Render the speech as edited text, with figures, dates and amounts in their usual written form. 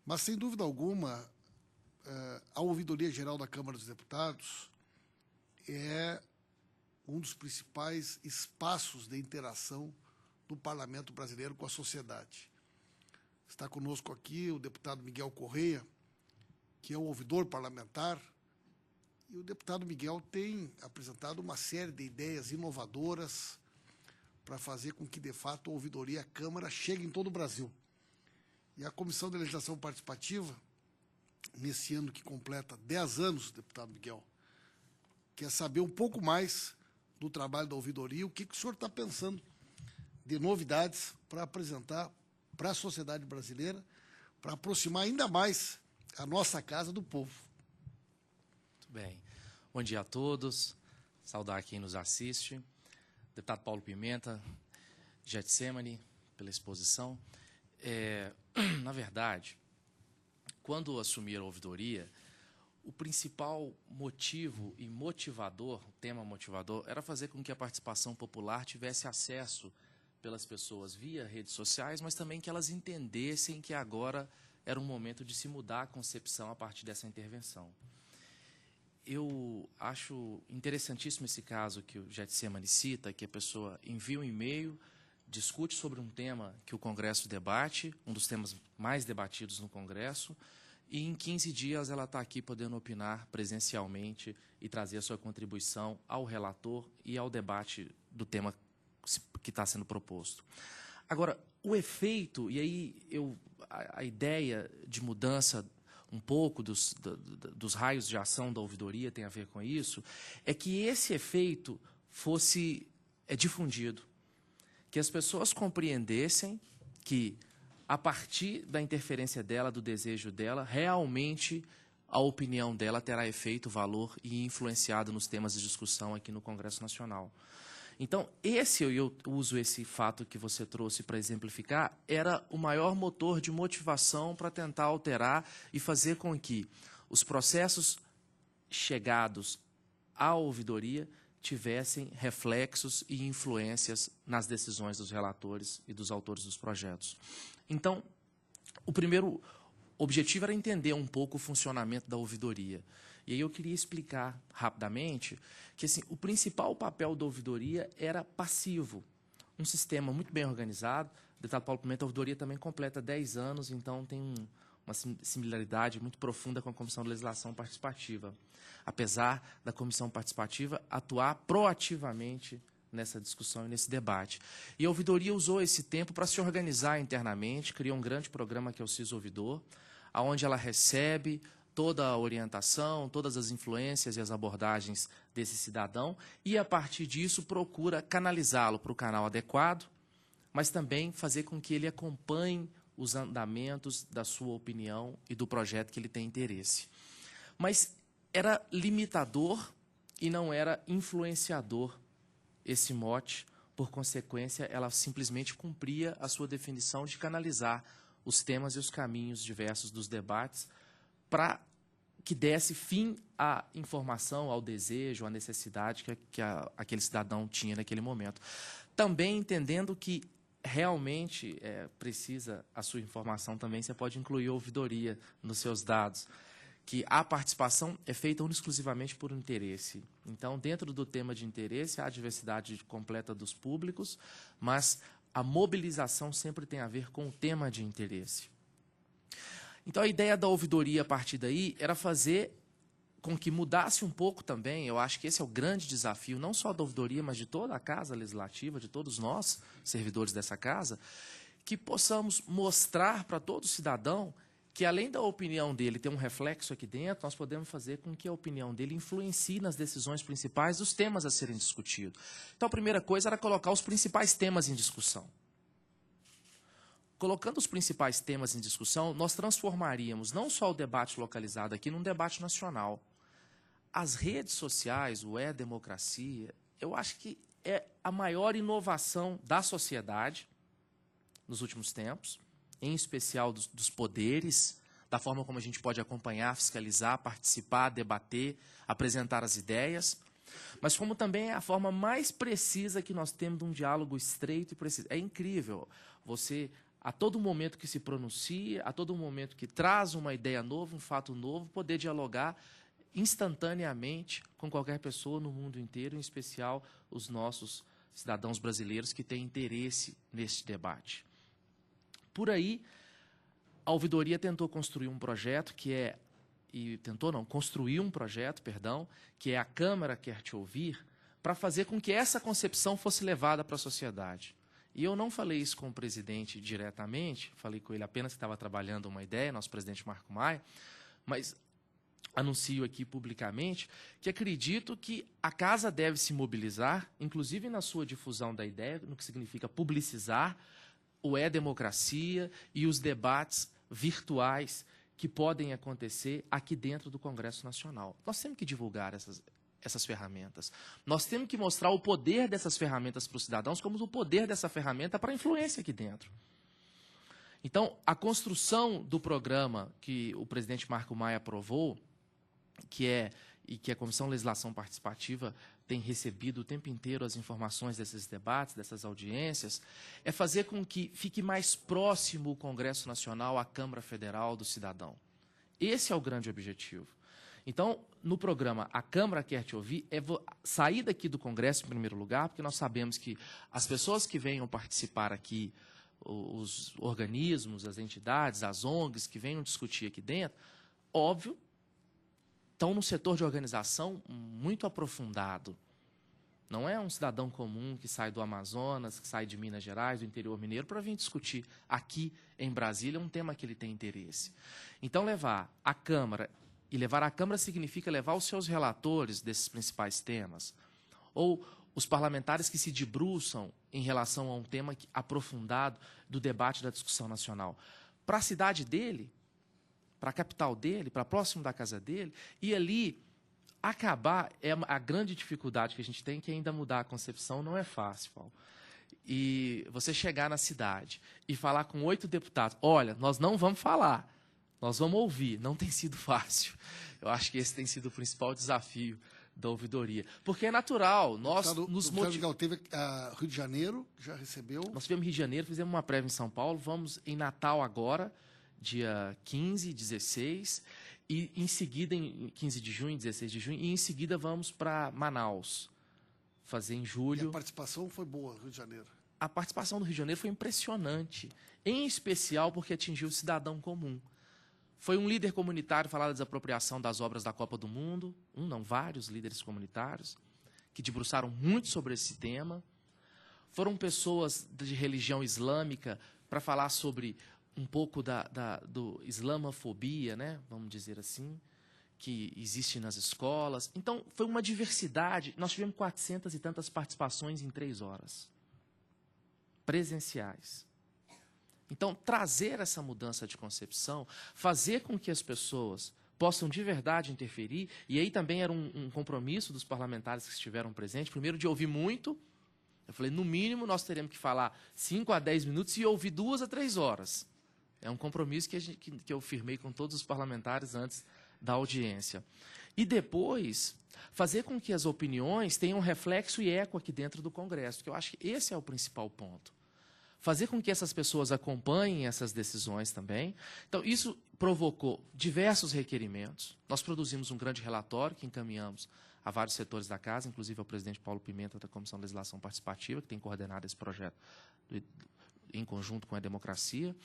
Mas, sem dúvida alguma, a Ouvidoria Geral da Câmara dos Deputados é um dos principais espaços de interação do Parlamento brasileiro com a sociedade. Está conosco aqui o deputado Miguel Correia, que é um ouvidor parlamentar, e o deputado Miguel tem apresentado uma série de ideias inovadoras para fazer com que, de fato, a ouvidoria à Câmara chegue em todo o Brasil. E a Comissão de Legislação Participativa, nesse ano que completa 10 anos, deputado Miguel, quer saber um pouco mais do trabalho da ouvidoria, o que o senhor está pensando de novidades para apresentar para a sociedade brasileira, para aproximar ainda mais a nossa casa do povo. Muito bem. Bom dia a todos. Saudar quem nos assiste. Deputado Paulo Pimenta, Getsemane, pela exposição. Na verdade, quando assumi a ouvidoria, o principal motivo e motivador, o tema motivador, era fazer com que a participação popular tivesse acesso pelas pessoas via redes sociais, mas também que elas entendessem que agora era um momento de se mudar a concepção a partir dessa intervenção. Eu acho interessantíssimo esse caso que o Getsemane cita, que a pessoa envia um e-mail, discute sobre um tema que o Congresso debate, um dos temas mais debatidos no Congresso, e em 15 dias ela está aqui podendo opinar presencialmente e trazer a sua contribuição ao relator e ao debate do tema que está sendo proposto. Agora, o efeito, e aí a ideia de mudança um pouco dos raios de ação da ouvidoria tem a ver com isso, é que esse efeito fosse difundido, que as pessoas compreendessem que, a partir da interferência dela, do desejo dela, realmente a opinião dela terá efeito, valor e influenciado nos temas de discussão aqui no Congresso Nacional. Então, eu uso esse fato que você trouxe para exemplificar, era o maior motor de motivação para tentar alterar e fazer com que os processos chegados à ouvidoria tivessem reflexos e influências nas decisões dos relatores e dos autores dos projetos. Então, o primeiro objetivo era entender um pouco o funcionamento da ouvidoria. E aí eu queria explicar rapidamente que assim, o principal papel da ouvidoria era passivo. Um sistema muito bem organizado. O deputado Paulo Pimenta, a ouvidoria também completa 10 anos, então tem uma similaridade muito profunda com a Comissão de Legislação Participativa. Apesar da Comissão Participativa atuar proativamente nessa discussão e nesse debate. E a ouvidoria usou esse tempo para se organizar internamente, criou um grande programa que é o CIS Ouvidor, onde ela recebe toda a orientação, todas as influências e as abordagens desse cidadão e, a partir disso, procura canalizá-lo para o canal adequado, mas também fazer com que ele acompanhe os andamentos da sua opinião e do projeto que ele tem interesse. Mas era limitador e não era influenciador esse mote, por consequência, ela simplesmente cumpria a sua definição de canalizar os temas e os caminhos diversos dos debates para que desse fim à informação, ao desejo, à necessidade que aquele cidadão tinha naquele momento. Também entendendo que realmente precisa a sua informação também, você pode incluir a ouvidoria nos seus dados, que a participação é feita exclusivamente por interesse. Então, dentro do tema de interesse, há a diversidade completa dos públicos, mas a mobilização sempre tem a ver com o tema de interesse. Então, a ideia da ouvidoria, a partir daí, era fazer com que mudasse um pouco também, eu acho que esse é o grande desafio, não só da ouvidoria, mas de toda a Casa Legislativa, de todos nós, servidores dessa casa, que possamos mostrar para todo cidadão que, além da opinião dele ter um reflexo aqui dentro, nós podemos fazer com que a opinião dele influencie nas decisões principais dos temas a serem discutidos. Então, a primeira coisa era colocar os principais temas em discussão. Colocando os principais temas em discussão, nós transformaríamos não só o debate localizado aqui num debate nacional. As redes sociais, o e-democracia, eu acho que é a maior inovação da sociedade nos últimos tempos, em especial dos poderes, da forma como a gente pode acompanhar, fiscalizar, participar, debater, apresentar as ideias, mas como também é a forma mais precisa que nós temos de um diálogo estreito e preciso. É incrível você a todo momento que se pronuncia, a todo momento que traz uma ideia nova, um fato novo, poder dialogar instantaneamente com qualquer pessoa no mundo inteiro, em especial os nossos cidadãos brasileiros que têm interesse neste debate. Por aí, a ouvidoria tentou construir um projeto construiu um projeto, perdão, que é a Câmara Quer Te Ouvir, para fazer com que essa concepção fosse levada para a sociedade. E eu não falei isso com o presidente diretamente, falei com ele apenas que estava trabalhando uma ideia, nosso presidente Marco Maia, mas anuncio aqui publicamente que acredito que a Casa deve se mobilizar, inclusive na sua difusão da ideia, no que significa publicizar o E-Democracia e os debates virtuais que podem acontecer aqui dentro do Congresso Nacional. Nós temos que divulgar essas ferramentas. Nós temos que mostrar o poder dessas ferramentas para os cidadãos, como o poder dessa ferramenta para a influência aqui dentro. Então, a construção do programa que o presidente Marco Maia aprovou, que a Comissão de Legislação Participativa tem recebido o tempo inteiro as informações desses debates, dessas audiências, é fazer com que fique mais próximo o Congresso Nacional à Câmara Federal do cidadão. Esse é o grande objetivo. Então, no programa A Câmara Quer Te Ouvir, é sair daqui do Congresso, em primeiro lugar, porque nós sabemos que as pessoas que venham participar aqui, os organismos, as entidades, as ONGs que venham discutir aqui dentro, óbvio, estão no setor de organização muito aprofundado. Não é um cidadão comum que sai do Amazonas, que sai de Minas Gerais, do interior mineiro, para vir discutir aqui em Brasília um tema que ele tem interesse. Então, levar a Câmara, e levar a Câmara significa levar os seus relatores desses principais temas, ou os parlamentares que se debruçam em relação a um tema aprofundado do debate da discussão nacional, para a cidade dele, para a capital dele, para próximo da casa dele, e ali acabar, é a grande dificuldade que a gente tem, que ainda mudar a concepção não é fácil, Paulo. E você chegar na cidade e falar com 8 deputados, olha, nós não vamos falar, nós vamos ouvir, não tem sido fácil. Eu acho que esse tem sido o principal desafio da ouvidoria. Porque é natural, nós nos motivamos. Teve Rio de Janeiro, já recebeu. Nós tivemos Rio de Janeiro, fizemos uma prévia em São Paulo, vamos em Natal agora, dia 15, 16, e em seguida, em 15 de junho, 16 de junho, e em seguida vamos para Manaus, fazer em julho. E a participação foi boa, Rio de Janeiro? A participação do Rio de Janeiro foi impressionante, em especial porque atingiu o cidadão comum. Foi um líder comunitário falar da desapropriação das obras da Copa do Mundo, vários líderes comunitários, que debruçaram muito sobre esse tema. Foram pessoas de religião islâmica para falar sobre um pouco do islamofobia, né, vamos dizer assim, que existe nas escolas. Então, foi uma diversidade. Nós tivemos 400 e tantas participações em 3 horas, presenciais. Então, trazer essa mudança de concepção, fazer com que as pessoas possam de verdade interferir, e aí também era um compromisso dos parlamentares que estiveram presentes, primeiro de ouvir muito. Eu falei, no mínimo, nós teremos que falar 5 a 10 minutos e ouvir 2 a 3 horas. É um compromisso que eu firmei com todos os parlamentares antes da audiência. E depois, fazer com que as opiniões tenham reflexo e eco aqui dentro do Congresso, que eu acho que esse é o principal ponto. Fazer com que essas pessoas acompanhem essas decisões também. Então, isso provocou diversos requerimentos. Nós produzimos um grande relatório que encaminhamos a vários setores da Casa, inclusive ao presidente Paulo Pimenta, da Comissão de Legislação Participativa, que tem coordenado esse projeto em conjunto com a Democracia.